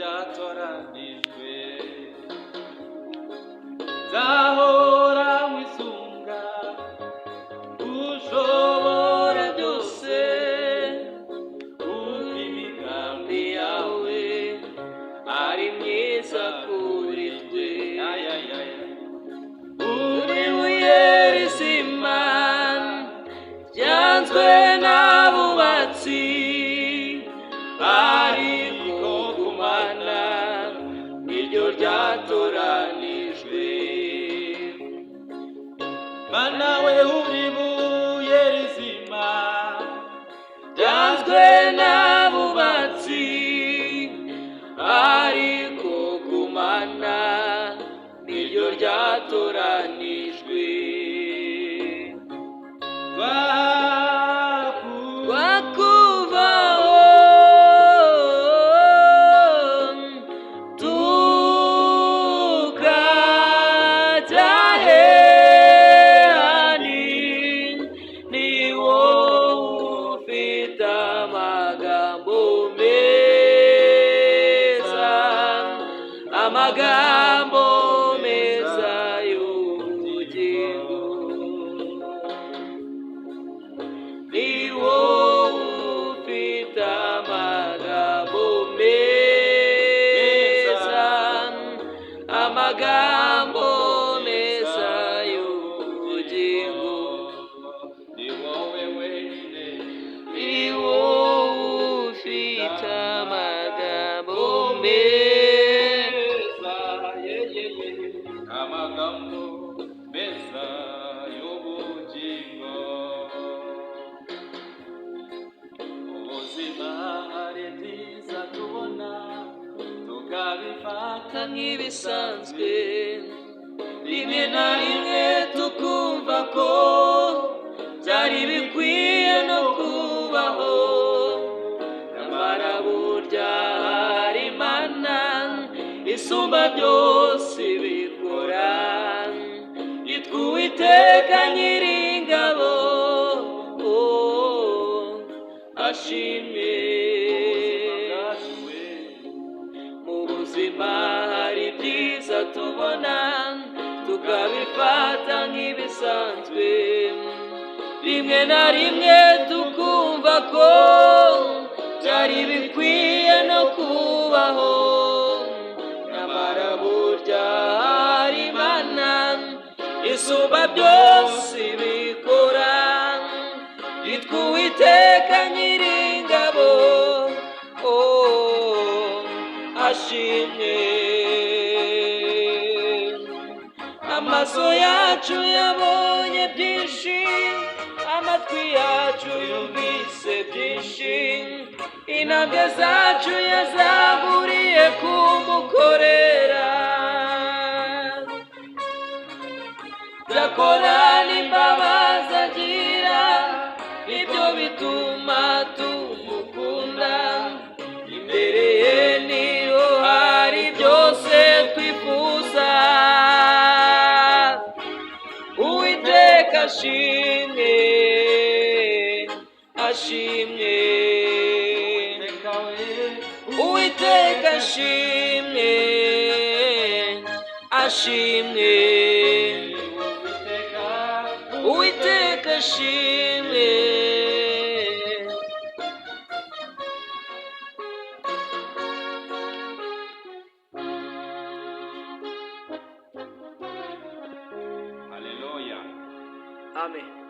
ryatoranijwe. Nzahora nkwisunga, ushobora byose, kuko imigambi yawe ari myiza kuri twe. Uri buye rizima ryanzwe n'abubatsi, ariko ku Mana niryo ryatoranijwe. Mana we uri buye rizima ryanzwe n'abubatsi, ariko ku Mana niryo ryatoranijwe. Twakuvaho tukajya hehani, ni wowe ufite amagambo meza, amagambo meza y'ubugingo. Ni wowe ufite amagambo meza, amagambo meza y'ubugingo. Ni wowe wenyine, ni wowe ufite amagambo meza, amagambo meza y'ubugingo. Ubuzima hari byiza tubona tukabifata nk'ibisanzwe, rimwe na rimwe tukumva ko byari bikwiye no kubaho, nyamara burya hari Imana isumba byose bikora, yitwa Uwiteka Nyiringabo, ashimwe. Mu buzima hari byiza tubona tukabifata nk'ibisanzwe, rimwe na rimwe tukumva ko byari bikwiye no kubaho, nyamara burya hari Imana isumba byose bikora, yitwa Uwiteka Nyiringabo, ashimwe. Amaso yacu yabonye byinshi, amatwi yacu yumvise byinshi, intambwe zacu yazaguriye kumukorera. Zakora n'imbabazi agira, ibyo bituma tumukunda, imbere ye niho hari byose twifuza. Uwiteka ashimwe, ashimwe. Uwiteka ashimwe, ashimwe. Uwiteka ashimwe. Haleluya. Amen.